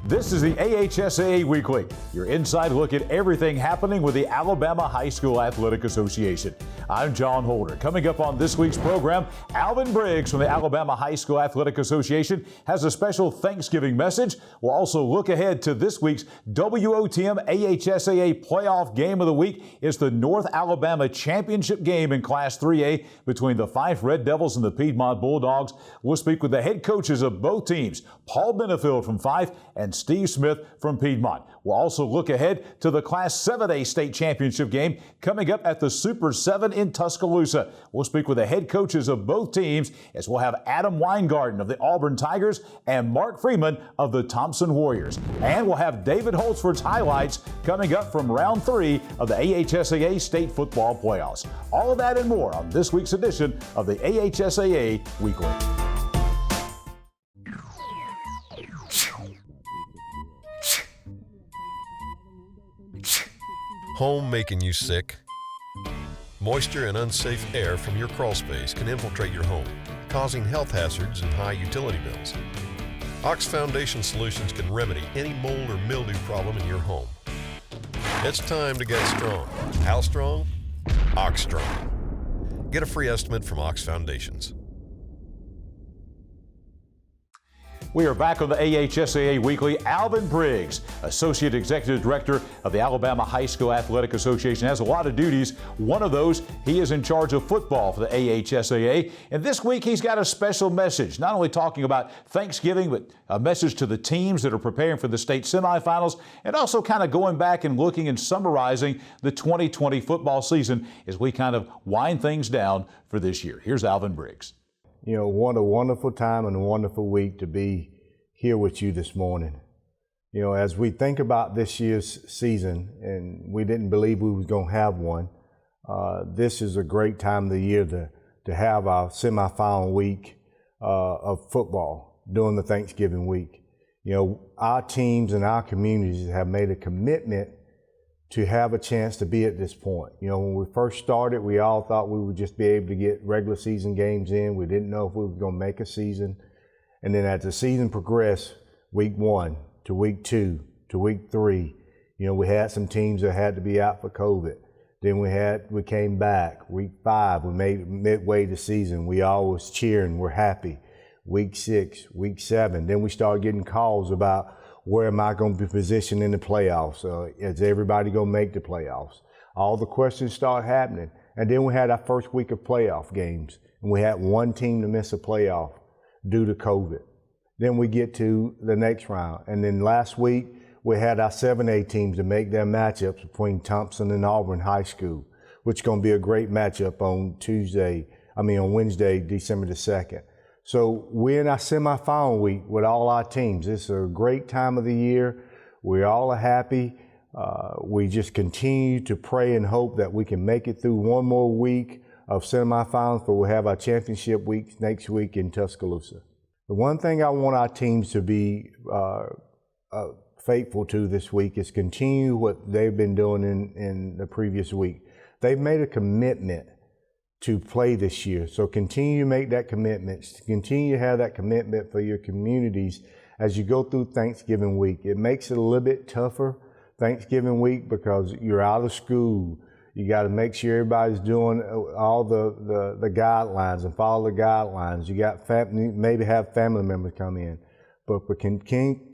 This is the AHSAA Weekly, your inside look at everything happening with the Alabama High School Athletic Association. I'm John Holder. Coming up on this week's program, Alvin Briggs from the Alabama High School Athletic Association has a special Thanksgiving message. We'll also look ahead to this week's WOTM AHSAA playoff game of the week. It's the North Alabama Championship game in Class 3A between the Fife Red Devils and the Piedmont Bulldogs. We'll speak with the head coaches of both teams, Paul Benefield from Fife and Steve Smith from Piedmont. We'll also look ahead to the Class 7A state championship game coming up at the Super 7 in Tuscaloosa. We'll speak with the head coaches of both teams as we'll have Adam Weingarten of the Auburn Tigers and Mark Freeman of the Thompson Warriors. And we'll have David Holtzford's highlights coming up from round 3 of the AHSAA state football playoffs. All of that and more on this week's edition of the AHSAA Weekly. Home making you sick? Moisture and unsafe air from your crawl space can infiltrate your home, causing health hazards and high utility bills. Ox Foundation Solutions can remedy any mold or mildew problem in your home. It's time to get strong. How strong? Ox Strong. Get a free estimate from Ox Foundations. We are back on the AHSAA Weekly. Alvin Briggs, Associate Executive Director of the Alabama High School Athletic Association, has a lot of duties. One of those, he is in charge of football for the AHSAA. And this week, he's got a special message, not only talking about Thanksgiving, but a message to the teams that are preparing for the state semifinals, and also kind of going back and looking and summarizing the 2020 football season as we kind of wind things down for this year. Here's Alvin Briggs. You know, what a wonderful time and a wonderful week to be here with you this morning. You know, as we think about this year's season, and we didn't believe we was going to have one, this is a great time of the year to have our semifinal week of football during the Thanksgiving week. You know, our teams and our communities have made a commitment to have a chance to be at this point. You know, when we first started, we all thought we would just be able to get regular season games in. We didn't know if we were going to make a season. And then as the season progressed, week 1 to week 2 to week 3, you know, we had some teams that had to be out for COVID. Then we came back. Week 5, we made it midway the season. We all was cheering, we're happy. Week 6, week 7, then we started getting calls about where am I going to be positioned in the playoffs? Is everybody going to make the playoffs? All the questions start happening. And then we had our first week of playoff games, and we had one team to miss a playoff due to COVID. Then we get to the next round. And then last week, we had our 7A teams to make their matchups between Thompson and Auburn High School, which is going to be a great matchup on Wednesday, December the 2nd. So we're in our semifinal week with all our teams. It's a great time of the year. We all are happy. We just continue to pray and hope that we can make it through one more week of semifinals, but we'll have our championship week next week in Tuscaloosa. The one thing I want our teams to be faithful to this week is continue what they've been doing in the previous week. They've made a commitment to play this year. So continue to make that commitment, continue to have that commitment for your communities as you go through Thanksgiving week. It makes it a little bit tougher Thanksgiving week because you're out of school. You got to make sure everybody's doing all the guidelines and follow the guidelines. You got maybe have family members come in, but we can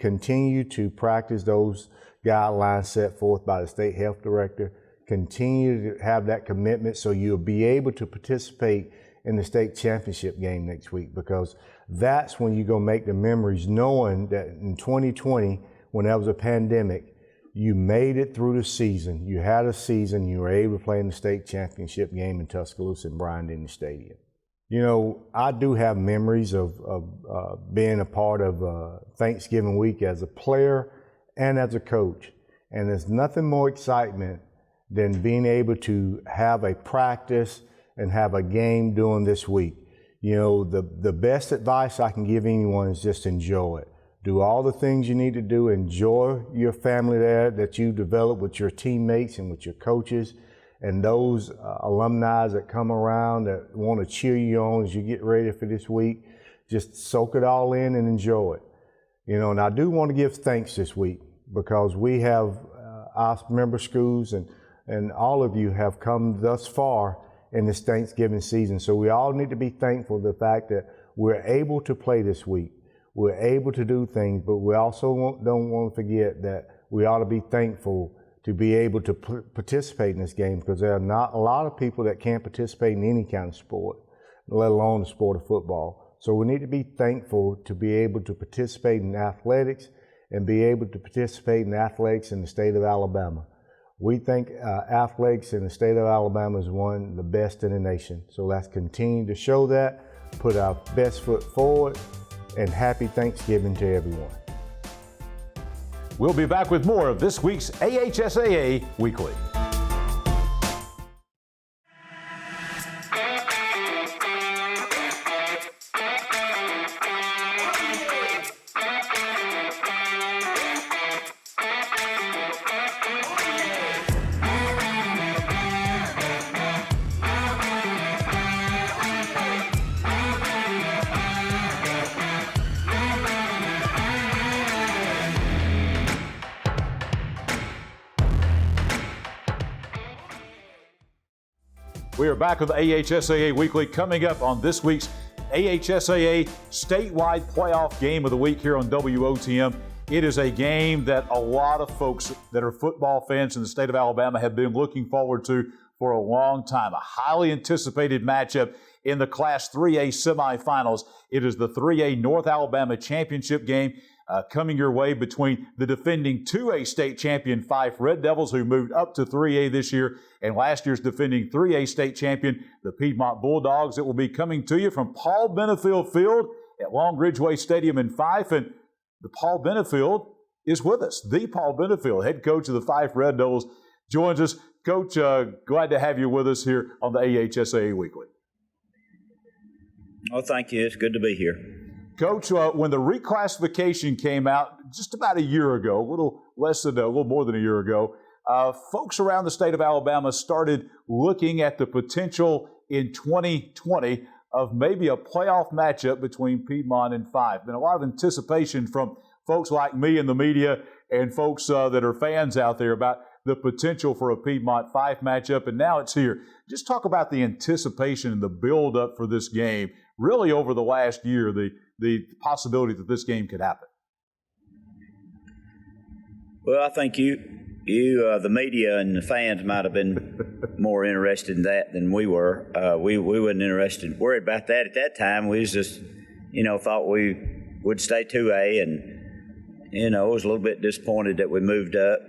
continue to practice those guidelines set forth by the state health director. Continue to have that commitment so you'll be able to participate in the state championship game next week, because that's when you're going to make the memories, knowing that in 2020, when there was a pandemic, you made it through the season. You had a season. You were able to play in the state championship game in Tuscaloosa and Bryant-Denny Stadium. You know, I do have memories of being a part of Thanksgiving week as a player and as a coach. And there's nothing more excitement than being able to have a practice and have a game during this week. You know, the best advice I can give anyone is just enjoy it. Do all the things you need to do. Enjoy your family there that you develop with your teammates and with your coaches and those alumni that come around that want to cheer you on as you get ready for this week. Just soak it all in and enjoy it. And I do want to give thanks this week because we have our member schools and all of you have come thus far in this Thanksgiving season. So we all need to be thankful for the fact that we're able to play this week. We're able to do things, but we also don't want to forget that we ought to be thankful to be able to participate in this game, because there are not a lot of people that can't participate in any kind of sport, let alone the sport of football. So we need to be thankful to be able to participate in athletics and be able to participate in athletics in the state of Alabama. We think athletics in the state of Alabama is one of the best in the nation. So let's continue to show that, put our best foot forward, and happy Thanksgiving to everyone. We'll be back with more of this week's AHSAA Weekly. We are back with the AHSAA Weekly, coming up on this week's AHSAA statewide playoff game of the week here on WOTM. It is a game that a lot of folks that are football fans in the state of Alabama have been looking forward to for a long time. A highly anticipated matchup in the Class 3A semifinals. It is the 3A North Alabama Championship game coming your way between the defending 2A state champion Fife Red Devils, who moved up to 3A this year, and last year's defending 3A state champion, the Piedmont Bulldogs. It will be coming to you from Paul Benefield Field at Long Ridgeway Stadium in Fife. And the Paul Benefield is with us. The Paul Benefield, head coach of the Fife Red Devils, joins us. Coach, glad to have you with us here on the AHSAA Weekly. Oh, thank you. It's good to be here. Coach, when the reclassification came out just about a year ago, a little more than a year ago, folks around the state of Alabama started looking at the potential in 2020 of maybe a playoff matchup between Piedmont and Fife. Been a lot of anticipation from folks like me in the media and folks that are fans out there about the potential for a Piedmont-Fife matchup, and now it's here. Just talk about the anticipation and the build-up for this game, really over the last year, the possibility that this game could happen. Well, I think you, the media and the fans might have been more interested in that than we were. We wasn't worried about that at that time. We was just, thought we would stay 2A, and, was a little bit disappointed that we moved up.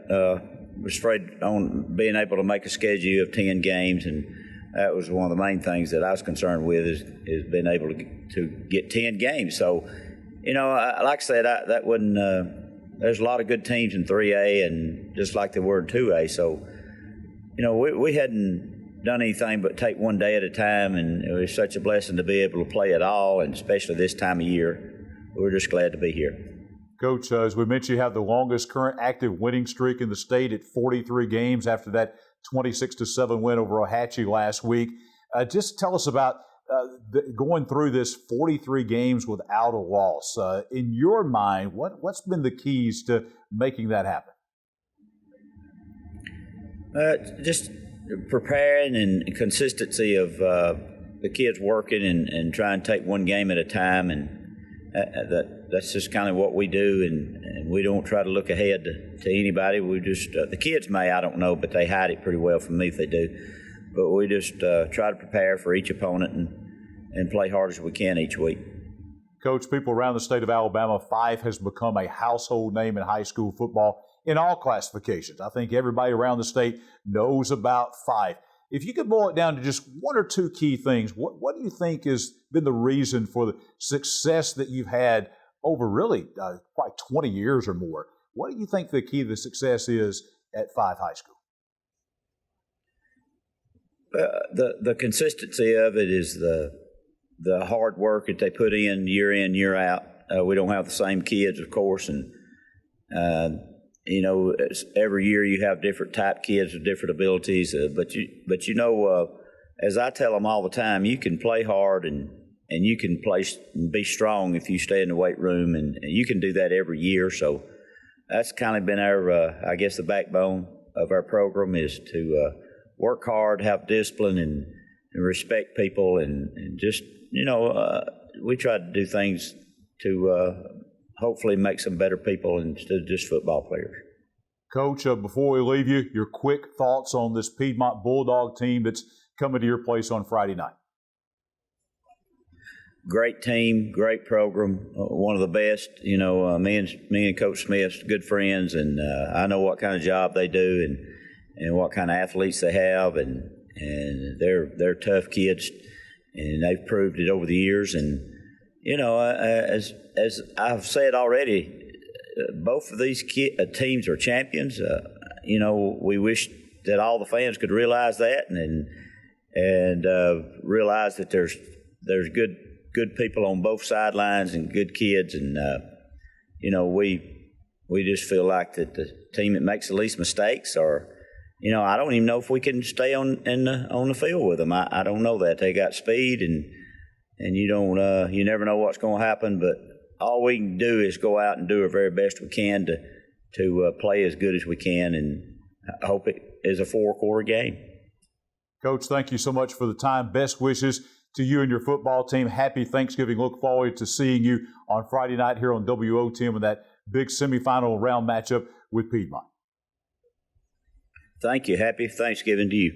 Was afraid on being able to make a schedule of 10 games, and that was one of the main things that I was concerned with is being able to get 10 games. So, like I said, that wouldn't. There's a lot of good teams in 3A, and just like there were in 2A. So, we hadn't done anything but take one day at a time, and it was such a blessing to be able to play it all, and especially this time of year. We're just glad to be here. Coach, as we mentioned, you have the longest current active winning streak in the state at 43 games after that 26-7 win over AHSAA last week. Just tell us about going through this 43 games without a loss. In your mind, what's been the keys to making that happen? Just preparing and consistency of the kids working and trying to take one game at a time, and that's just kind of what we do, and we don't try to look ahead to anybody. We just the kids may, I don't know, but they hide it pretty well from me if they do. But we just try to prepare for each opponent and play hard as we can each week. Coach, people around the state of Alabama, Fife has become a household name in high school football in all classifications. I think everybody around the state knows about Fife. If you could boil it down to just one or two key things, what do you think has been the reason for the success that you've had over really probably 20 years or more? What do you think the key to the success is at Fife High School? The consistency of it is the hard work that they put in, year out. We don't have the same kids, of course, and every year you have different type kids with different abilities. But as I tell them all the time, you can play hard and you can be strong if you stay in the weight room, and you can do that every year. So that's kind of been our, I guess, the backbone of our program is to work hard, have discipline, and respect people, and just, we try to do things to hopefully make some better people instead of just football players. Coach, before we leave you, your quick thoughts on this Piedmont Bulldog team that's coming to your place on Friday night. Great team, great program, one of the best. Me and Coach Smith's good friends, and I know what kind of job they do and what kind of athletes they have, and they're tough kids, and they've proved it over the years. And as I've said already, both of these teams are champions. We wish that all the fans could realize that and realize that there's good people on both sidelines and good kids, and we just feel like that the team that makes the least mistakes, or I don't even know if we can stay on the field with them. I don't know that. They got speed, and you never know what's going to happen, but all we can do is go out and do our very best we can to play as good as we can, and I hope it is a 4-quarter game. Coach, thank you so much for the time. Best wishes to you and your football team. Happy Thanksgiving. Look forward to seeing you on Friday night here on WOTM in that big semifinal round matchup with Piedmont. Thank you. Happy Thanksgiving to you.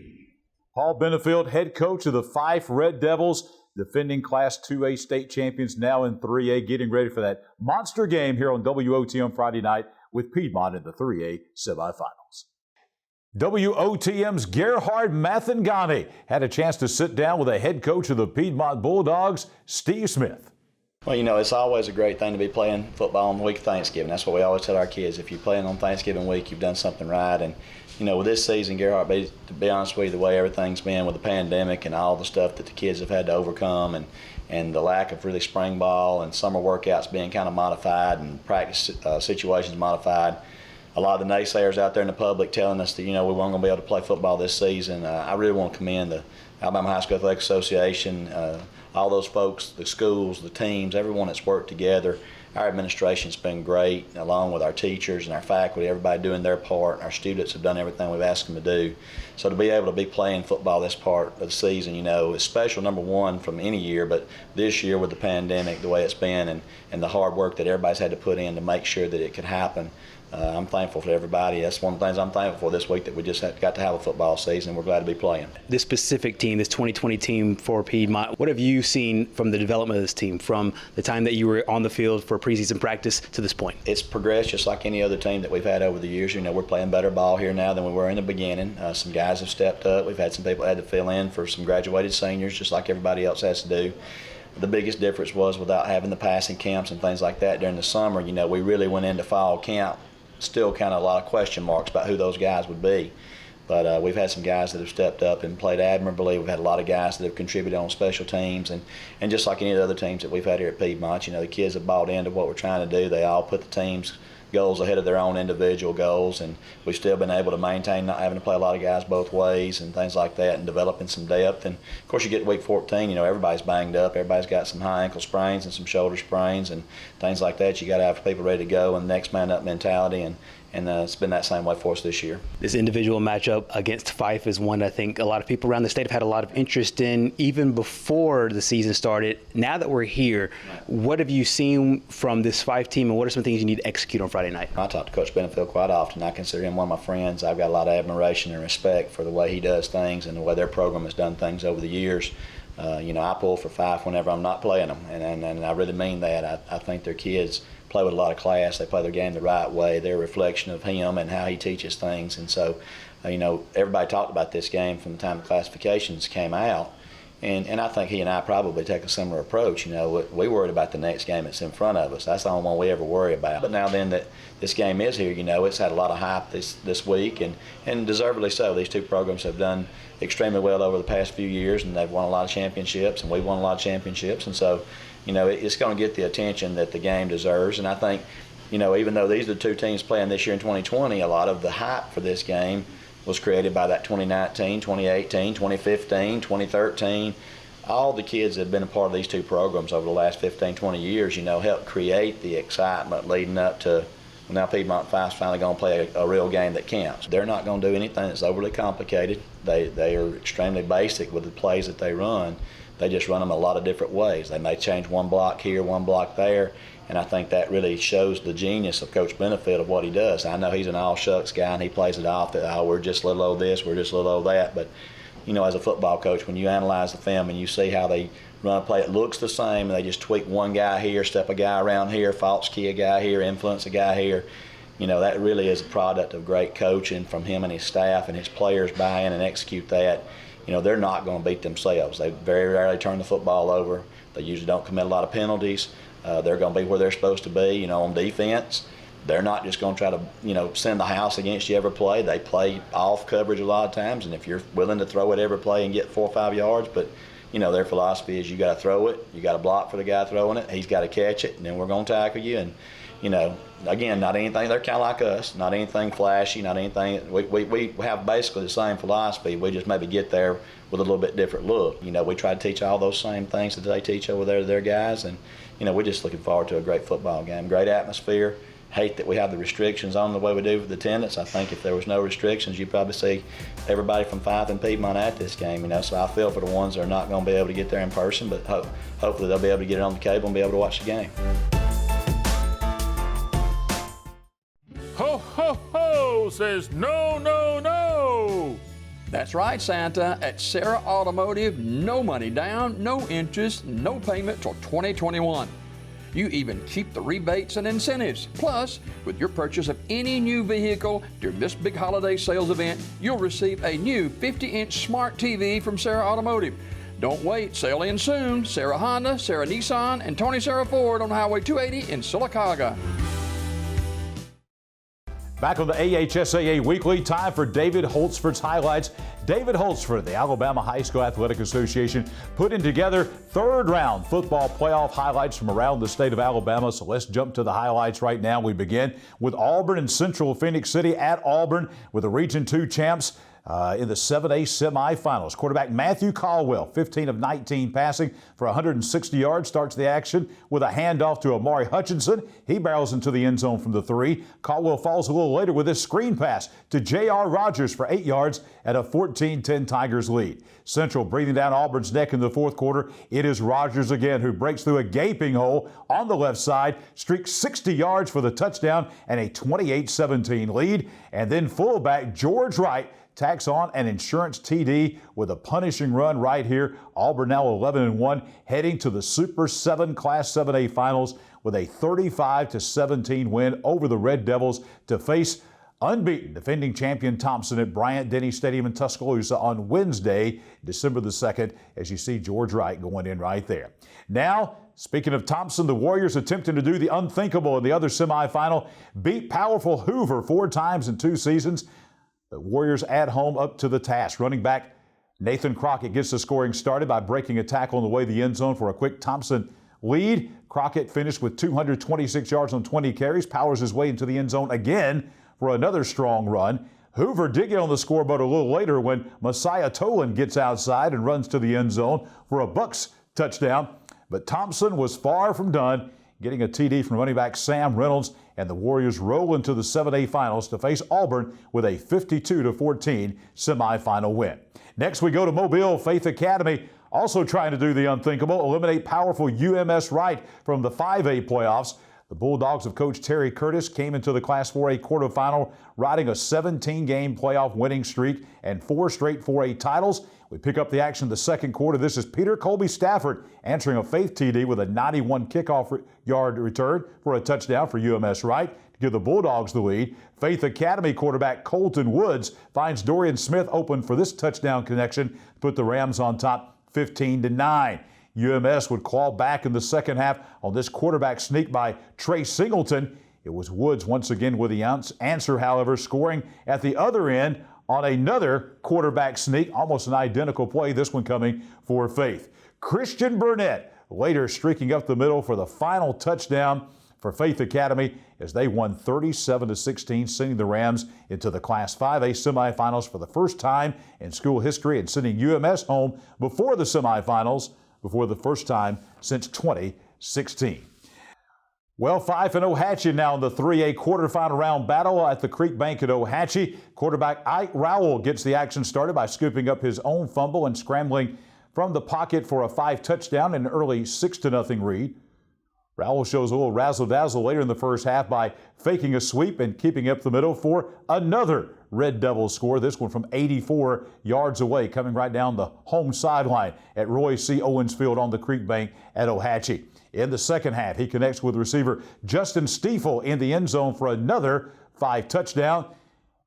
Paul Benefield, head coach of the Fife Red Devils, defending Class 2A state champions, now in 3A, getting ready for that monster game here on WOTM Friday night with Piedmont in the 3A semifinals. WOTM's Gerhard Mathangani had a chance to sit down with the head coach of the Piedmont Bulldogs, Steve Smith. Well, it's always a great thing to be playing football on the week of Thanksgiving. That's what we always tell our kids. If you're playing on Thanksgiving week, you've done something right. And, with this season, Gerhard, to be honest with you, the way everything's been with the pandemic and all the stuff that the kids have had to overcome, and the lack of really spring ball and summer workouts being kind of modified and practice situations modified, a lot of the naysayers out there in the public telling us that, we weren't going to be able to play football this season. I really want to commend the Alabama High School Athletic Association, all those folks, the schools, the teams, everyone that's worked together. Our administration's been great, along with our teachers and our faculty, everybody doing their part. Our students have done everything we've asked them to do. So to be able to be playing football this part of the season, is special, number one, from any year, but this year with the pandemic, the way it's been, and the hard work that everybody's had to put in to make sure that it could happen. I'm thankful for everybody. That's one of the things I'm thankful for this week, that we just got to have a football season. We're glad to be playing. This specific team, this 2020 team for Piedmont, what have you seen from the development of this team from the time that you were on the field for preseason practice to this point? It's progressed just like any other team that we've had over the years. We're playing better ball here now than we were in the beginning. Some guys have stepped up. We've had some people that had to fill in for some graduated seniors, just like everybody else has to do. The biggest difference was without having the passing camps and things like that during the summer, we really went into fall camp still kind of a lot of question marks about who those guys would be. But we've had some guys that have stepped up and played admirably. We've had a lot of guys that have contributed on special teams. And just like any of the other teams that we've had here at Piedmont, the kids have bought into what we're trying to do. They all put the team's goals ahead of their own individual goals. And we've still been able to maintain not having to play a lot of guys both ways and things like that, and developing some depth. And, of course, you get to week 14, everybody's banged up. Everybody's got some high ankle sprains and some shoulder sprains and things like that. You got to have people ready to go and next man up mentality. And it's been that same way for us this year. This individual matchup against Fife is one I think a lot of people around the state have had a lot of interest in even before the season started. Now that we're here, what have you seen from this Fife team, and what are some things you need to execute on Friday night? I talk to Coach Benefield quite often. I consider him one of my friends. I've got a lot of admiration and respect for the way he does things and the way their program has done things over the years. I pull for Fife whenever I'm not playing them, and I really mean that. I think their kids play with a lot of class. They play their game the right way. They're a reflection of him and how he teaches things. And so, everybody talked about this game from the time the classifications came out. And I think he and I probably take a similar approach. We worried about the next game that's in front of us. That's the only one we ever worry about. But now then that this game is here, it's had a lot of hype this week, and deservedly so. These two programs have done extremely well over the past few years, and they've won a lot of championships, and we've won a lot of championships. And so, it's going to get the attention that the game deserves. And I think, even though these are the two teams playing this year in 2020, a lot of the hype for this game was created by that 2019, 2018, 2015, 2013 all the kids that have been a part of these two programs over the last 15, 20 years, helped create the excitement leading up to now Piedmont Fife's finally going to play a real game that counts. They're not going to do anything that's overly complicated. They are extremely basic with the plays that they run. They just run them a lot of different ways. They may change one block here, one block there, and I think that really shows the genius of Coach Benefield of what he does. I know he's an all-shucks guy, and he plays it off that, we're just a little old this, we're just a little old that, but as a football coach, when you analyze the film and you see how they run a play, it looks the same, and they just tweak one guy here, step a guy around here, false key a guy here, influence a guy here. That really is a product of great coaching from him and his staff, and his players buy in and execute that. They're not going to beat themselves. They very rarely turn the football over. They usually don't commit a lot of penalties. They're going to be where they're supposed to be. On defense, they're not just going to try to, send the house against you every play. They play off coverage a lot of times, and if you're willing to throw it every play and get 4 or 5 yards, but their philosophy is you got to throw it, you got to block for the guy throwing it, he's got to catch it, and then we're going to tackle you. And again, not anything. They're kind of like us, not anything flashy, not anything. We have basically the same philosophy. We just maybe get there with a little bit different look. We try to teach all those same things that they teach over there to their guys, and we're just looking forward to a great football game, great atmosphere. Hate that we have the restrictions on the way we do with the attendance. I think if there was no restrictions, you'd probably see everybody from Fife and Piedmont at this game. So I feel for the ones that are not going to be able to get there in person, but hopefully they'll be able to get it on the cable and be able to watch the game. Ho, ho, ho, says no, no, no. That's right, Santa. At Sarah Automotive, no money down, no interest, no payment till 2021. You even keep the rebates and incentives. Plus, with your purchase of any new vehicle during this big holiday sales event, you'll receive a new 50-inch smart TV from Sarah Automotive. Don't wait, sale ends soon. Sarah Honda, Sarah Nissan, and Tony Sarah Ford on Highway 280 in Sylacauga. Back on the AHSAA Weekly, time for David Holtzford's highlights. David Holtzford, the Alabama High School Athletic Association, putting together third-round football playoff highlights from around the state of Alabama. So let's jump to the highlights right now. We begin with Auburn and Central Phoenix City at Auburn with the Region 2 champs. In the 7A semifinals. Quarterback Matthew Caldwell, 15 of 19 passing for 160 yards, starts the action with a handoff to Amari Hutchinson. He barrels into the end zone from the 3. Caldwell falls a little later with his screen pass to J.R. Rogers for 8 yards at a 14-10 Tigers lead. Central breathing down Auburn's neck in the fourth quarter. It is Rogers again who breaks through a gaping hole on the left side, streaks 60 yards for the touchdown and a 28-17 lead. And then fullback George Wright tacks on an insurance TD with a punishing run right here. Auburn now 11-1, heading to the Super 7 Class 7A Finals with a 35-17 win over the Red Devils to face unbeaten defending champion Thompson at Bryant-Denny Stadium in Tuscaloosa on Wednesday, December the 2nd, as you see George Wright going in right there. Now, speaking of Thompson, the Warriors attempting to do the unthinkable in the other semifinal, beat powerful Hoover 4 times in 2 seasons. The Warriors at home up to the task. Running back Nathan Crockett gets the scoring started by breaking a tackle on the way to the end zone for a quick Thompson lead. Crockett finished with 226 yards on 20 carries, powers his way into the end zone again for another strong run. Hoover did get on the scoreboard a little later when Messiah Tolan gets outside and runs to the end zone for a Bucks touchdown. But Thompson was far from done, getting a TD from running back Sam Reynolds, and the Warriors roll into the 7A Finals to face Auburn with a 52-14 semifinal win. Next, we go to Mobile Faith Academy, also trying to do the unthinkable, eliminate powerful UMS Wright from the 5A playoffs. The Bulldogs of Coach Terry Curtis came into the Class 4A quarterfinal, riding a 17-game playoff winning streak and 4 straight 4A titles. We pick up the action in the second quarter. This is Peter Colby Stafford answering a Faith TD with a 91 kickoff yard return for a touchdown for UMS Wright to give the Bulldogs the lead. Faith Academy quarterback Colton Woods finds Dorian Smith open for this touchdown connection to put the Rams on top 15-9. UMS would claw back in the second half on this quarterback sneak by Trey Singleton. It was Woods once again with the answer, however, scoring at the other end on another quarterback sneak, almost an identical play, this one coming for Faith. Christian Burnett later streaking up the middle for the final touchdown for Faith Academy as they won 37-16, sending the Rams into the Class 5A semifinals for the first time in school history and sending UMS home before the semifinals for the first time since 2016. Well, Fife and Ohatchee now in the 3A quarterfinal round battle at the Creek Bank at Ohatchee. Quarterback Ike Rowell gets the action started by scooping up his own fumble and scrambling from the pocket for a 5 touchdown and an early 6-0 lead. Rowell shows a little razzle-dazzle later in the first half by faking a sweep and keeping up the middle for another Red Devils score, this one from 84 yards away, coming right down the home sideline at Roy C. Owens Field on the Creek Bank at Ohatchee. In the second half, he connects with receiver Justin Stiefel in the end zone for another 5 touchdown.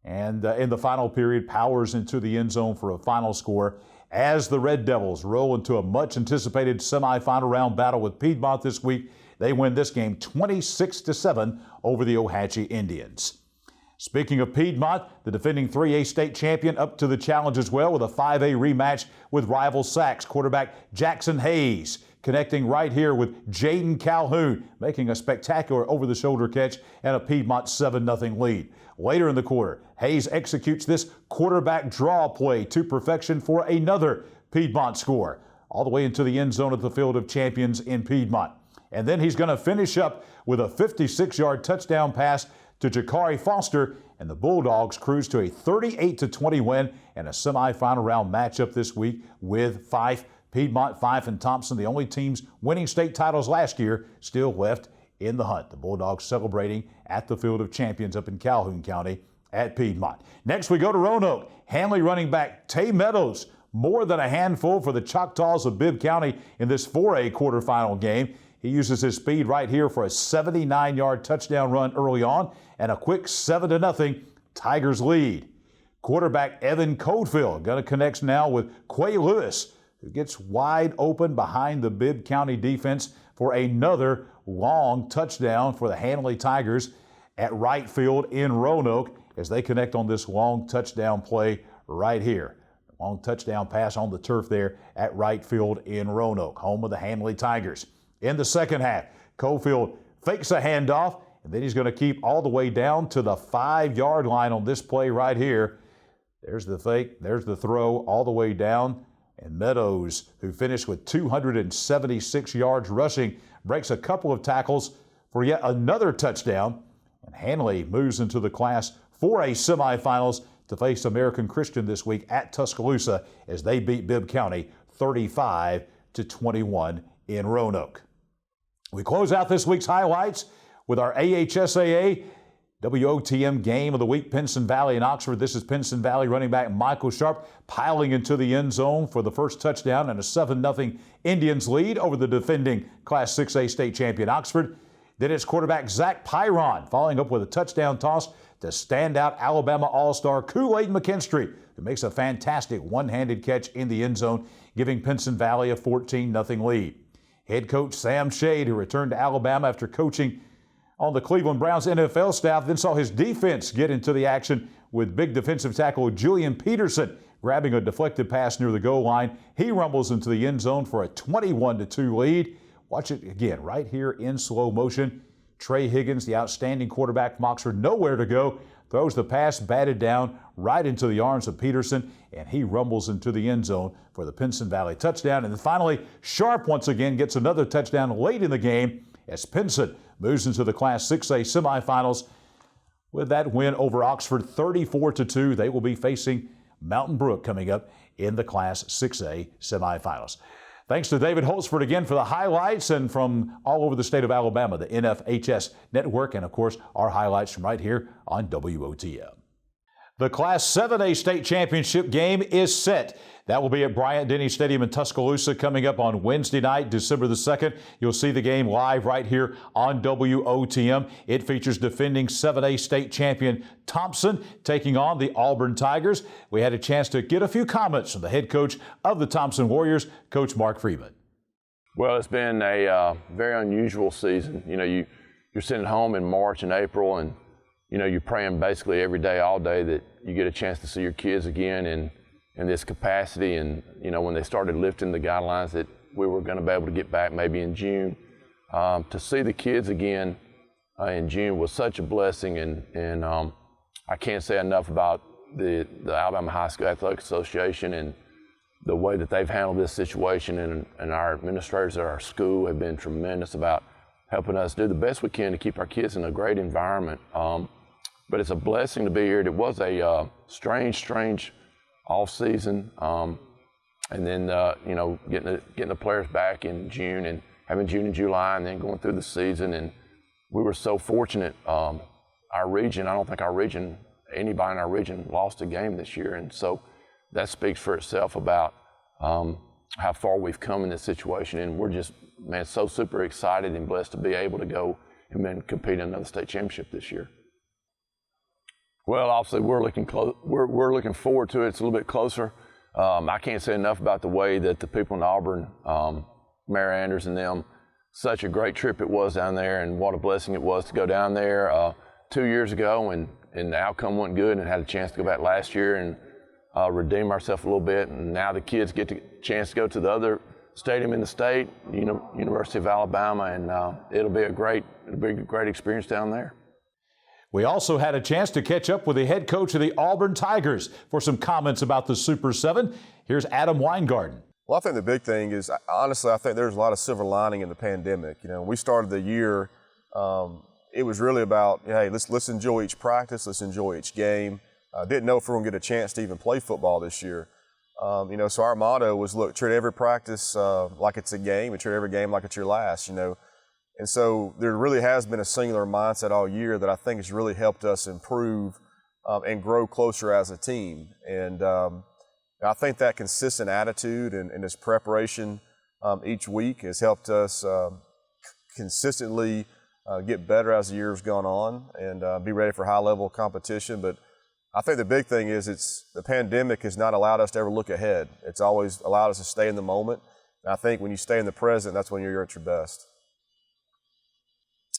And in the final period, powers into the end zone for a final score as the Red Devils roll into a much-anticipated semifinal round battle with Piedmont this week. They win this game 26-7 over the Ohatchee Indians. Speaking of Piedmont, the defending 3A state champion up to the challenge as well with a 5A rematch with rival Sacs quarterback Jackson Hayes, connecting right here with Jaden Calhoun, making a spectacular over-the-shoulder catch and a Piedmont 7-0 lead. Later in the quarter, Hayes executes this quarterback draw play to perfection for another Piedmont score, all the way into the end zone of the Field of Champions in Piedmont. And then he's going to finish up with a 56-yard touchdown pass to Jakari Foster, and the Bulldogs cruise to a 38-20 win and a semifinal round matchup this week with Fife. Piedmont, Fife, and Thompson, the only teams winning state titles last year, still left in the hunt. The Bulldogs celebrating at the Field of Champions up in Calhoun County at Piedmont. Next, we go to Roanoke. Hanley running back Tay Meadows, more than a handful for the Choctaws of Bibb County in this 4A quarterfinal game. He uses his speed right here for a 79-yard touchdown run early on and a quick 7-0 Tigers lead. Quarterback Evan Coldfield going to connect now with Quay Lewis, who gets wide open behind the Bibb County defense for another long touchdown for the Hanley Tigers at right field in Roanoke as they connect on this long touchdown play right here. Long touchdown pass on the turf there at right field in Roanoke, home of the Hanley Tigers. In the second half, Cofield fakes a handoff, and then he's going to keep all the way down to the 5-yard line on this play right here. There's the fake, there's the throw all the way down. And Meadows, who finished with 276 yards rushing, breaks a couple of tackles for yet another touchdown. And Hanley moves into the Class 4A semifinals to face American Christian this week at Tuscaloosa as they beat Bibb County 35-21 in Roanoke. We close out this week's highlights with our AHSAA WOTM game of the week, Pinson Valley and Oxford. This is Pinson Valley running back Michael Sharp piling into the end zone for the first touchdown and a 7-0 Indians lead over the defending Class 6A state champion Oxford. Then it's quarterback Zach Pyron following up with a touchdown toss to standout Alabama All-Star Kool-Aid McKinstry, who makes a fantastic one-handed catch in the end zone, giving Pinson Valley a 14-0 lead. Head coach Sam Shade, who returned to Alabama after coaching on the Cleveland Browns NFL staff, then saw his defense get into the action with big defensive tackle Julian Peterson grabbing a deflected pass near the goal line. He rumbles into the end zone for a 21-2 lead. Watch it again right here in slow motion. Trey Higgins, the outstanding quarterback from Oxford, nowhere to go, throws the pass batted down right into the arms of Peterson, and he rumbles into the end zone for the Pinson Valley touchdown. And then finally, Sharp once again gets another touchdown late in the game as Pinson moves into the Class 6A semifinals with that win over Oxford 34-2. They will be facing Mountain Brook coming up in the Class 6A semifinals. Thanks to David Holtzford again for the highlights, and from all over the state of Alabama, the NFHS Network, and of course our highlights from right here on WOTM. The Class 7A state championship game is set. That will be at Bryant-Denny Stadium in Tuscaloosa coming up on Wednesday night, December the 2nd. You'll see the game live right here on WOTM. It features defending 7A state champion Thompson taking on the Auburn Tigers. We had a chance to get a few comments from the head coach of the Thompson Warriors, Coach Mark Freeman. Well, it's been a very unusual season. You know, you're sitting at home in March and April, and you're praying basically every day, all day, that you get a chance to see your kids again in this capacity. And, when they started lifting the guidelines that we were going to be able to get back maybe in June, to see the kids again in June was such a blessing, and I can't say enough about the Alabama High School Athletic Association and the way that they've handled this situation, and our administrators at our school have been tremendous about helping us do the best we can to keep our kids in a great environment. But it's a blessing to be here. It was a strange off season, and then getting the players back in June and having June and July, and then going through the season. And we were so fortunate. Our region, I don't think anybody in our region lost a game this year, and so that speaks for itself about how far we've come in this situation. And we're just, man, so super excited and blessed to be able to go and then compete in another state championship this year. Well, obviously we're looking forward to it. It's a little bit closer. I can't say enough about the way that the people in Auburn, Mayor Anders and them, such a great trip it was down there, and what a blessing it was to go down there 2 years ago, and the outcome wasn't good, and had a chance to go back last year and redeem ourselves a little bit. And now the kids get the chance to go to the other stadium in the state, University of Alabama, and it'll be a great experience down there. We also had a chance to catch up with the head coach of the Auburn Tigers for some comments about the Super 7. Here's Adam Weingarten. Well, I think the big thing is, honestly, I think there's a lot of silver lining in the pandemic. We started the year, it was really about, hey, let's enjoy each practice, let's enjoy each game. Didn't know if we were going to get a chance to even play football this year. So our motto was, look, treat every practice like it's a game, and treat every game like it's your last, And so there really has been a singular mindset all year that I think has really helped us improve and grow closer as a team. And I think that consistent attitude and this preparation each week has helped us consistently get better as the year's gone on and be ready for high-level competition. But I think the big thing is the pandemic has not allowed us to ever look ahead. It's always allowed us to stay in the moment. And I think when you stay in the present, that's when you're at your best.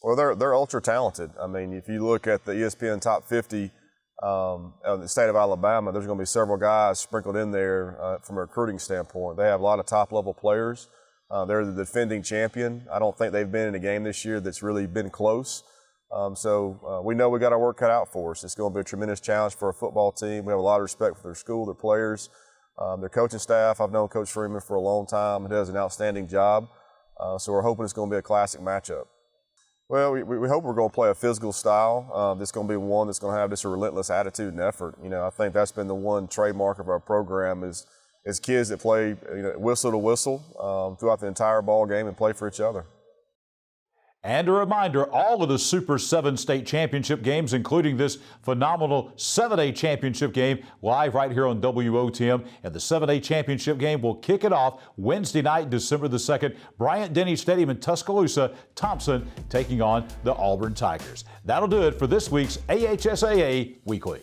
Well, they're ultra talented. I mean, if you look at the ESPN Top 50 of the state of Alabama, there's going to be several guys sprinkled in there from a recruiting standpoint. They have a lot of top-level players. They're the defending champion. I don't think they've been in a game this year that's really been close. So we know we got our work cut out for us. It's going to be a tremendous challenge for a football team. We have a lot of respect for their school, their players, their coaching staff. I've known Coach Freeman for a long time. He does an outstanding job. So we're hoping it's going to be a classic matchup. Well, we hope we're going to play a physical style. That's going to be one that's going to have just a relentless attitude and effort. I think that's been the one trademark of our program is kids that play whistle to whistle throughout the entire ball game and play for each other. And a reminder, all of the Super 7 state championship games, including this phenomenal 7A championship game, live right here on WOTM. And the 7A championship game will kick it off Wednesday night, December the 2nd, Bryant-Denny Stadium in Tuscaloosa. Thompson taking on the Auburn Tigers. That'll do it for this week's AHSAA Weekly.